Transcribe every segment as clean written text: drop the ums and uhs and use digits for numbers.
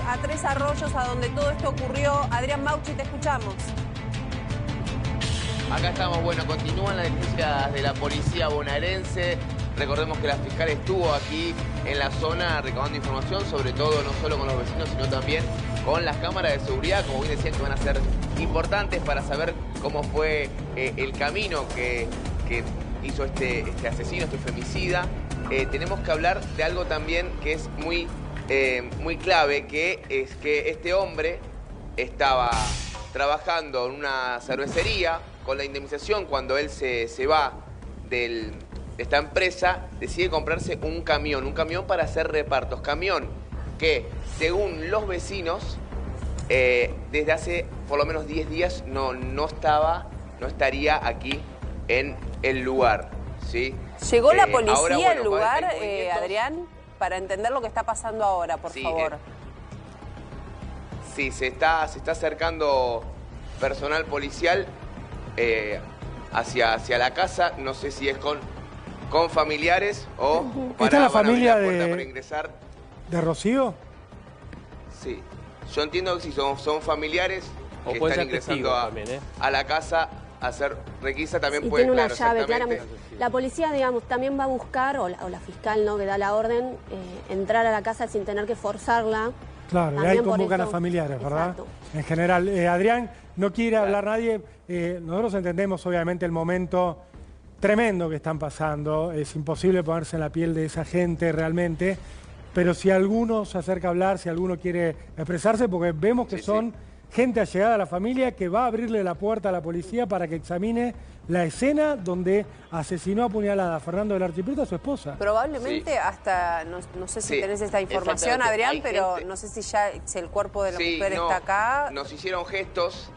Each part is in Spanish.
a Tres Arroyos, a donde todo esto ocurrió. Adrián Mauchi, te escuchamos. Acá estamos, bueno, continúan las diligencias de la policía bonaerense. Recordemos que la fiscal estuvo aquí en la zona recabando información, sobre todo no solo con los vecinos, sino también con las cámaras de seguridad, como bien decían, que van a ser importantes para saber cómo fue el camino que hizo este asesino, este femicida. Tenemos que hablar de algo también que es muy clave, que es que este hombre estaba trabajando en una cervecería con la indemnización. Cuando él se va de esta empresa, decide comprarse un camión para hacer repartos. Camión que, según los vecinos, desde hace por lo menos 10 días no estaría aquí en el lugar, ¿sí? ¿Llegó la policía ahora, bueno, al lugar, hay Adrián, para entender lo que está pasando ahora, por favor? Sí, se está acercando personal policial hacia la casa. No sé si es con familiares o ¿Está la familia para ingresar. de Rocío? Sí, yo entiendo que si son familiares o que puede están ser ingresando también, a la casa a hacer requisa, también y puede, tiene una claro, llave, exactamente. claramente. La policía, digamos, también va a buscar, o la fiscal, ¿no?, que da la orden, entrar a la casa sin tener que forzarla. Claro, y También ahí por convocan eso. a familiares, ¿verdad? Exacto. En general. Adrián, no quiere hablar nadie. Nosotros entendemos, obviamente, el momento tremendo que están pasando. Es imposible ponerse en la piel de esa gente realmente. Pero si alguno se acerca a hablar, si alguno quiere expresarse, porque vemos que son gente allegada a la familia que va a abrirle la puerta a la policía para que examine la escena donde asesinó a puñalada a Fernando del Archiprieto, a su esposa. Probablemente hasta, no sé si tenés esta información, Adrián, pero no sé si el cuerpo de la mujer está acá. Nos hicieron gestos.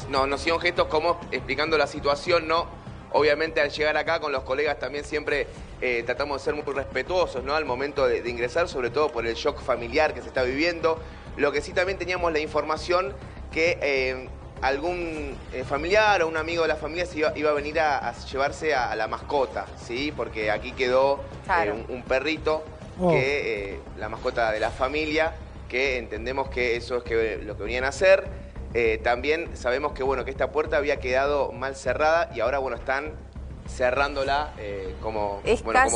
Nos hicieron gestos como explicando la situación, ¿no? Obviamente al llegar acá con los colegas también siempre tratamos de ser muy respetuosos, ¿no?, al momento de ingresar, sobre todo por el shock familiar que se está viviendo. Lo que sí también teníamos la información que algún familiar o un amigo de la familia iba a venir a llevarse a la mascota, ¿sí? Porque aquí quedó un perrito, que la mascota de la familia, que entendemos que eso es lo que venían a hacer. También sabemos que, bueno, que esta puerta había quedado mal cerrada y ahora, bueno, están cerrándola como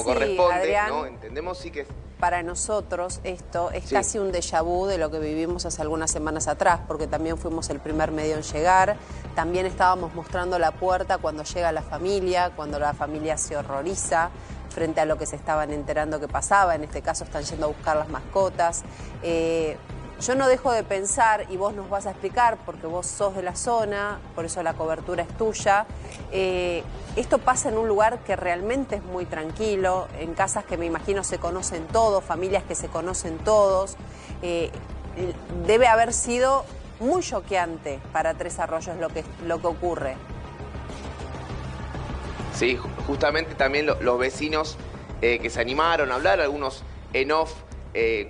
corresponde, Adrián, ¿no? Entendemos sí que para nosotros esto es casi un déjà vu de lo que vivimos hace algunas semanas atrás, porque también fuimos el primer medio en llegar, también estábamos mostrando la puerta cuando llega la familia, cuando la familia se horroriza frente a lo que se estaban enterando que pasaba. En este caso están yendo a buscar las mascotas. Yo no dejo de pensar, y vos nos vas a explicar, porque vos sos de la zona, por eso la cobertura es tuya. Esto pasa en un lugar que realmente es muy tranquilo, en casas que me imagino se conocen todos, familias que se conocen todos. Debe haber sido muy choqueante para Tres Arroyos lo que ocurre. Sí, justamente también los vecinos que se animaron a hablar, algunos en off,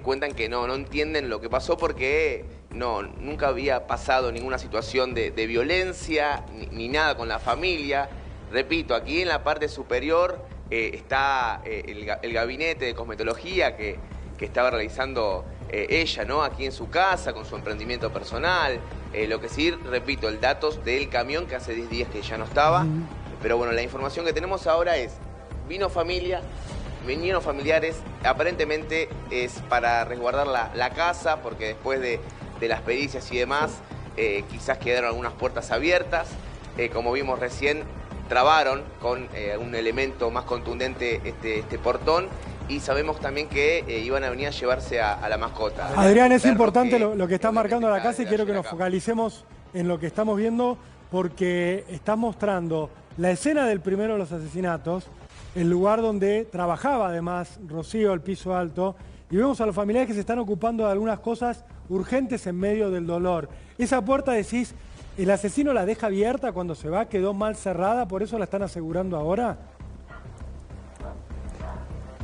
cuentan que no entienden lo que pasó porque nunca había pasado ninguna situación de violencia ni nada con la familia. Repito, aquí en la parte superior está el gabinete de cosmetología que estaba realizando ella, ¿no?, aquí en su casa, con su emprendimiento personal. Lo que sí, repito, el datos del camión que hace 10 días que ya no estaba. Pero bueno, la información que tenemos ahora es, vinieron familiares, aparentemente es para resguardar la casa, porque después de las pericias y demás, quizás quedaron algunas puertas abiertas. Como vimos recién, trabaron con un elemento más contundente este portón, y sabemos también que iban a venir a llevarse a la mascota. Adrián, es importante lo que está marcando la casa, y quiero que nos focalicemos en lo que estamos viendo, porque está mostrando la escena del primero de los asesinatos, el lugar donde trabajaba además Rocío, el piso alto, y vemos a los familiares que se están ocupando de algunas cosas urgentes en medio del dolor. Esa puerta, decís, ¿el asesino la deja abierta cuando se va? ¿Quedó mal cerrada? ¿Por eso la están asegurando ahora?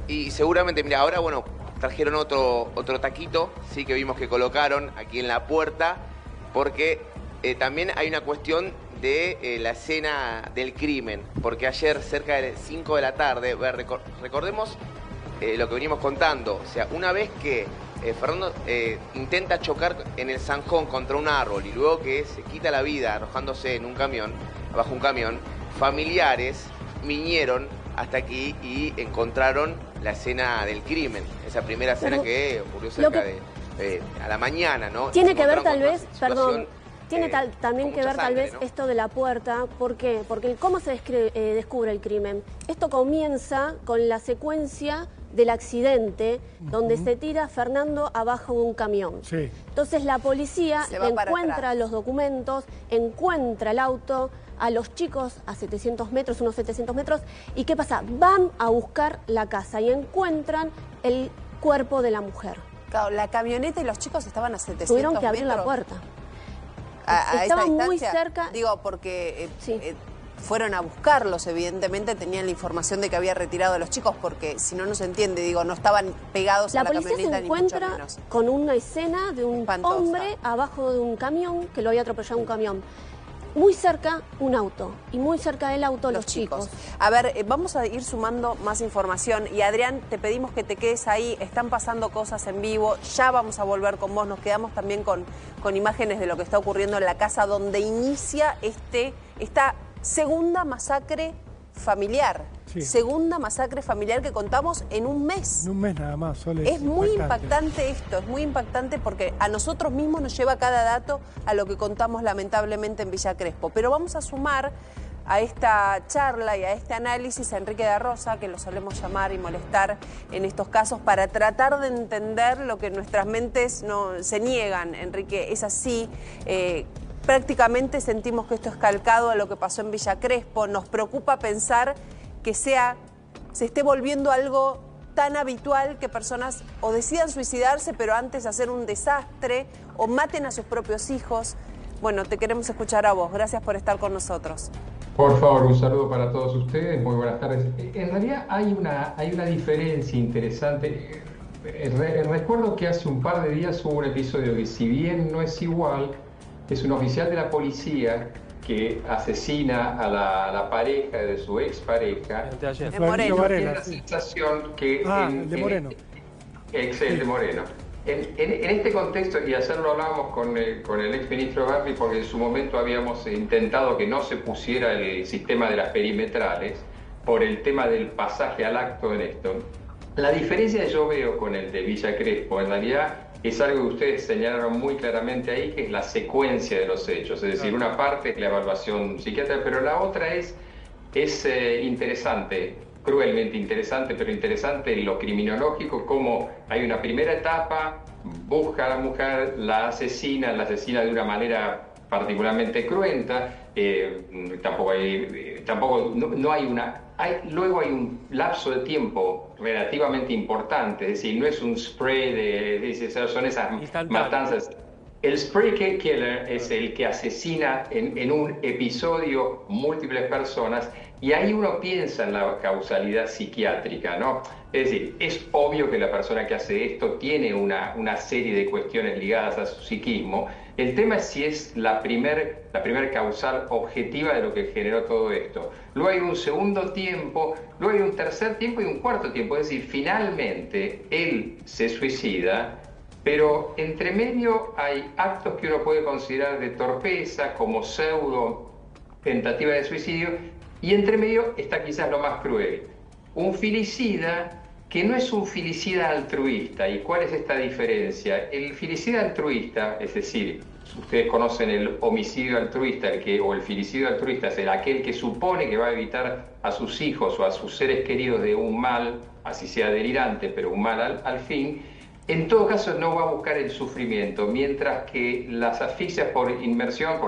Y seguramente, mira, ahora, bueno, trajeron otro taquito, sí, que vimos que colocaron aquí en la puerta, porque también hay una cuestión de la escena del crimen, porque ayer cerca de 5 de la tarde, recordemos lo que venimos contando, o sea, una vez que Fernando intenta chocar en el zanjón contra un árbol y luego que se quita la vida arrojándose en un camión, bajo un camión, familiares vinieron hasta aquí y encontraron la escena del crimen, esa primera escena que ocurrió cerca de a la mañana, ¿no? Tiene que ver tal vez, perdón, tiene también que ver tal vez, ¿no?, esto de la puerta. ¿Por qué? Porque ¿cómo se descubre el crimen? Esto comienza con la secuencia del accidente, donde se tira Fernando abajo de un camión. Sí. Entonces la policía encuentra los documentos, encuentra el auto, a los chicos a 700 metros, unos 700 metros, ¿y qué pasa? Van a buscar la casa y encuentran el cuerpo de la mujer. Claro, la camioneta y los chicos estaban a 700 Tuvieron que metros. abrir la puerta. Estaban muy cerca. Digo, porque fueron a buscarlos, evidentemente tenían la información de que había retirado a los chicos, porque si no, no se entiende, digo, no estaban pegados a la camioneta. La policía se encuentra con una escena de un hombre abajo de un camión, que lo había atropellado un camión. Muy cerca un auto y muy cerca del auto los chicos. A ver, vamos a ir sumando más información y Adrián, te pedimos que te quedes ahí, están pasando cosas en vivo, ya vamos a volver con vos, nos quedamos también con imágenes de lo que está ocurriendo en la casa donde inicia esta segunda masacre familiar. Sí. Segunda masacre familiar que contamos en un mes. En un mes nada más, Sole. Es muy impactante esto, es muy impactante porque a nosotros mismos nos lleva cada dato a lo que contamos lamentablemente en Villa Crespo. Pero vamos a sumar a esta charla y a este análisis a Enrique da Rosa, que lo solemos llamar y molestar en estos casos, para tratar de entender lo que nuestras mentes no se niegan. Enrique, es así. Prácticamente sentimos que esto es calcado a lo que pasó en Villa Crespo. Nos preocupa pensar que se esté volviendo algo tan habitual que personas o decidan suicidarse, pero antes hacer un desastre, o maten a sus propios hijos. Bueno, te queremos escuchar a vos. Gracias por estar con nosotros. Por favor, un saludo para todos ustedes. Muy buenas tardes. En realidad hay una diferencia interesante. Recuerdo que hace un par de días hubo un episodio que, si bien no es igual, es un oficial de la policía que asesina a la pareja de su expareja. En Moreno. Tiene la sensación que... de Moreno. Excelente, Moreno. En este contexto, y ayer lo hablábamos con el exministro Garri, porque en su momento habíamos intentado que no se pusiera el sistema de las perimetrales por el tema del pasaje al acto en esto. La diferencia que yo veo con el de Villa Crespo, en realidad, es algo que ustedes señalaron muy claramente ahí, que es la secuencia de los hechos. Es decir, una parte es la evaluación psiquiátrica, pero la otra es interesante, cruelmente interesante, pero interesante en lo criminológico, como hay una primera etapa, busca a la mujer, la asesina de una manera particularmente cruenta, luego hay un lapso de tiempo relativamente importante, es decir, no es un spray son esas matanzas. El spray killer es el que asesina en un episodio múltiples personas, y ahí uno piensa en la causalidad psiquiátrica, ¿no? Es decir, es obvio que la persona que hace esto tiene una serie de cuestiones ligadas a su psiquismo. El tema es si es la primer causal objetiva de lo que generó todo esto. Luego hay un segundo tiempo, luego hay un tercer tiempo y un cuarto tiempo. Es decir, finalmente él se suicida, pero entre medio hay actos que uno puede considerar de torpeza, como pseudo tentativa de suicidio, y entre medio está quizás lo más cruel. Un filicida que no es un filicida altruista. ¿Y cuál es esta diferencia? El filicida altruista, es decir, ustedes conocen el homicidio altruista, o el filicidio altruista, es aquel que supone que va a evitar a sus hijos o a sus seres queridos de un mal, así sea delirante, pero un mal al fin. En todo caso no va a buscar el sufrimiento, mientras que las asfixias por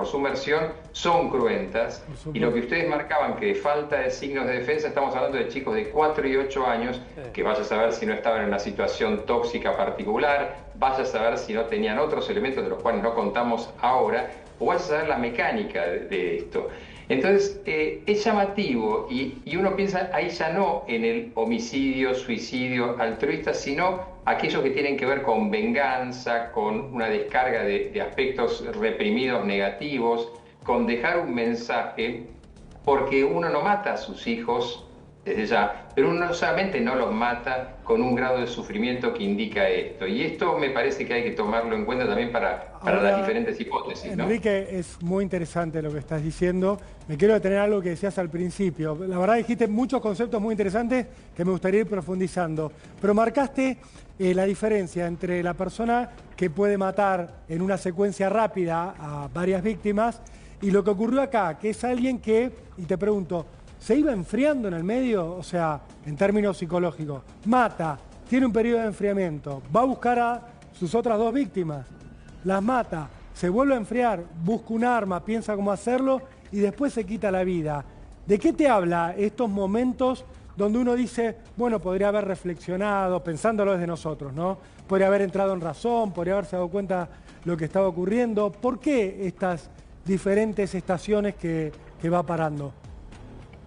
sumersión, son cruentas. Y lo que ustedes marcaban, que de falta de signos de defensa, estamos hablando de chicos de 4 y 8 años, que vaya a saber si no estaban en una situación tóxica particular, vaya a saber si no tenían otros elementos de los cuales no contamos ahora, o vaya a saber la mecánica de esto. Entonces, es llamativo, y uno piensa ahí ya no en el homicidio, suicidio altruista, sino aquellos que tienen que ver con venganza, con una descarga de aspectos reprimidos negativos, con dejar un mensaje, porque uno no mata a sus hijos desde ya, pero uno solamente no los mata con un grado de sufrimiento que indica esto. Y esto me parece que hay que tomarlo en cuenta también para las diferentes hipótesis, ¿no? Enrique, es muy interesante lo que estás diciendo. Me quiero detener algo que decías al principio. La verdad dijiste muchos conceptos muy interesantes que me gustaría ir profundizando. Pero marcaste la diferencia entre la persona que puede matar en una secuencia rápida a varias víctimas y lo que ocurrió acá, que es alguien que, y te pregunto, ¿se iba enfriando en el medio? O sea, en términos psicológicos, mata, tiene un periodo de enfriamiento, va a buscar a sus otras dos víctimas, las mata, se vuelve a enfriar, busca un arma, piensa cómo hacerlo y después se quita la vida. ¿De qué te habla estos momentos donde uno dice, bueno, podría haber reflexionado, pensándolo desde nosotros, ¿no? Podría haber entrado en razón, podría haberse dado cuenta lo que estaba ocurriendo? ¿Por qué estas diferentes estaciones que va parando?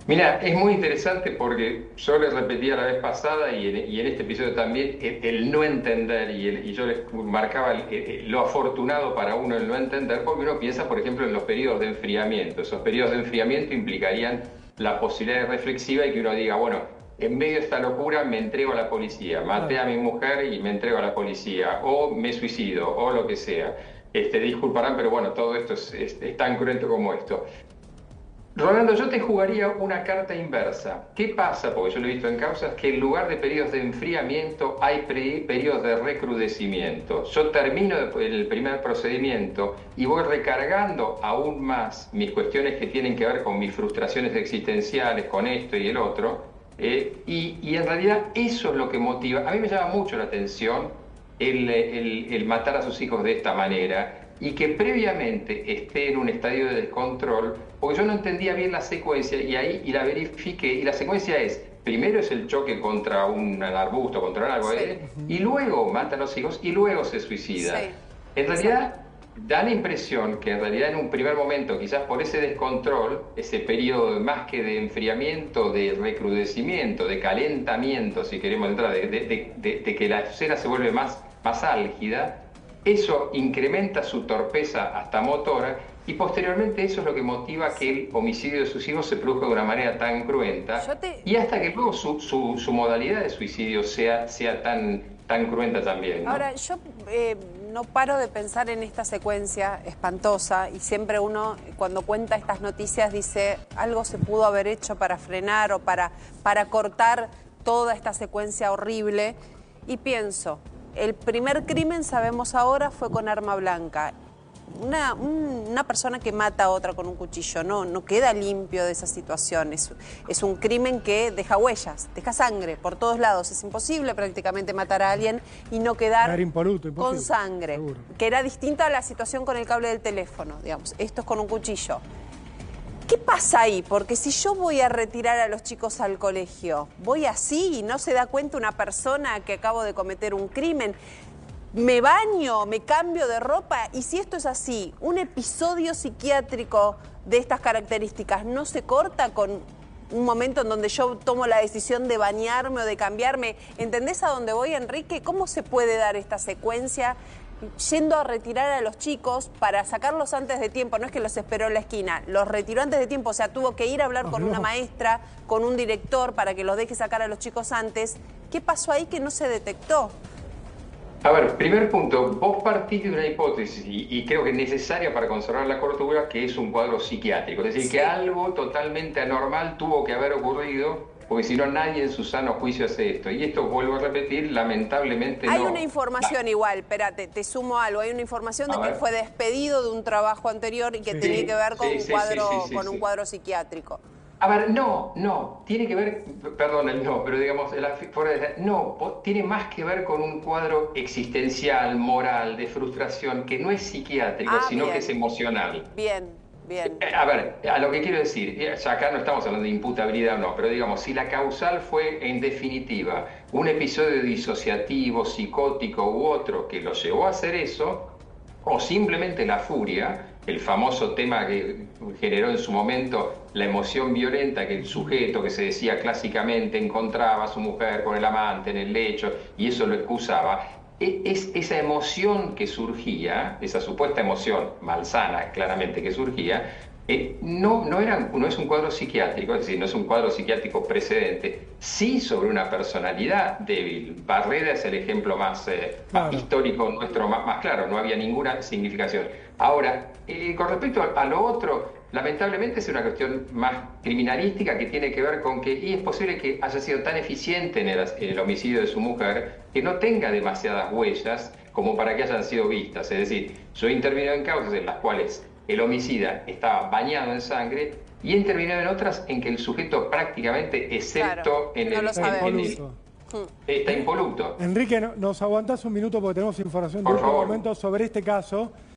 Mira, es muy interesante porque yo les repetía la vez pasada y en este episodio también el no entender y yo les marcaba lo afortunado para uno el no entender, porque uno piensa, por ejemplo, en los periodos de enfriamiento. Esos periodos de enfriamiento implicarían la posibilidad reflexiva y que uno diga, bueno, en medio de esta locura me entrego a la policía, maté a mi mujer y me entrego a la policía, o me suicido, o lo que sea. Disculparán, pero bueno, todo esto es tan cruento como esto. Rolando, yo te jugaría una carta inversa. ¿Qué pasa? Porque yo lo he visto en causas, que en lugar de periodos de enfriamiento hay periodos de recrudecimiento. Yo termino el primer procedimiento y voy recargando aún más mis cuestiones que tienen que ver con mis frustraciones existenciales, con esto y el otro, y en realidad eso es lo que motiva. A mí me llama mucho la atención el matar a sus hijos de esta manera y que previamente esté en un estadio de descontrol, porque yo no entendía bien la secuencia y la verifiqué, y la secuencia es, primero es el choque contra un arbusto, contra algo, y luego mata a los hijos y luego se suicida. Sí. En realidad da la impresión que en realidad en un primer momento, quizás por ese descontrol, ese periodo más que de enfriamiento, de recrudecimiento, de calentamiento, si queremos entrar, de que la escena se vuelve más álgida, eso incrementa su torpeza hasta motora y posteriormente eso es lo que motiva que el homicidio de sus hijos se produzca de una manera tan cruenta y hasta que luego su modalidad de suicidio sea tan cruenta también, ¿no? Ahora, yo no paro de pensar en esta secuencia espantosa y siempre uno cuando cuenta estas noticias dice algo se pudo haber hecho para frenar o para cortar toda esta secuencia horrible y pienso... El primer crimen, sabemos ahora, fue con arma blanca. Una persona que mata a otra con un cuchillo no queda limpio de esa situación. Es un crimen que deja huellas, deja sangre por todos lados. Es imposible prácticamente matar a alguien y no quedar impoluto, con sangre. Seguro. Que era distinta a la situación con el cable del teléfono, digamos. Esto es con un cuchillo. ¿Qué pasa ahí? Porque si yo voy a retirar a los chicos al colegio, voy así y no se da cuenta una persona que acabo de cometer un crimen, me baño, me cambio de ropa y si esto es así, un episodio psiquiátrico de estas características no se corta con un momento en donde yo tomo la decisión de bañarme o de cambiarme. ¿Entendés a dónde voy, Enrique? ¿Cómo se puede dar esta secuencia? Yendo a retirar a los chicos para sacarlos antes de tiempo, no es que los esperó en la esquina, los retiró antes de tiempo, o sea, tuvo que ir a hablar con una maestra, con un director para que los deje sacar a los chicos antes. ¿Qué pasó ahí que no se detectó? A ver, primer punto, vos partís de una hipótesis y creo que es necesaria para conservar la cordura, que es un cuadro psiquiátrico, es decir, que algo totalmente anormal tuvo que haber ocurrido, porque si no nadie en su sano juicio hace esto. Y esto, vuelvo a repetir, lamentablemente hay una información igual, espérate, te sumo algo, hay una información de que él fue despedido de un trabajo anterior y que tiene que ver con un cuadro psiquiátrico. A ver, no, tiene que ver, perdón el no, pero digamos, tiene más que ver con un cuadro existencial, moral, de frustración, que no es psiquiátrico, sino que es emocional. Bien. A ver, a lo que quiero decir, acá no estamos hablando de imputabilidad o no, pero digamos, si la causal fue en definitiva un episodio disociativo, psicótico u otro que lo llevó a hacer eso, o simplemente la furia, el famoso tema que generó en su momento la emoción violenta que el sujeto que se decía clásicamente encontraba a su mujer con el amante en el lecho y eso lo excusaba, esa emoción que surgía, esa supuesta emoción malsana claramente que surgía, No es un cuadro psiquiátrico, es decir, no es un cuadro psiquiátrico precedente, sí sobre una personalidad débil. Barreda es el ejemplo más histórico nuestro, más claro, no había ninguna significación. Ahora, con respecto a lo otro, lamentablemente es una cuestión más criminalística que tiene que ver con que, y es posible que haya sido tan eficiente en el homicidio de su mujer, que no tenga demasiadas huellas como para que hayan sido vistas. Es decir, yo he intervenido en causas en las cuales el homicida estaba bañado en sangre y he intervenido en otras en que el sujeto prácticamente, excepto está impoluto. Enrique, nos aguantás un minuto porque tenemos información de último momento sobre este caso.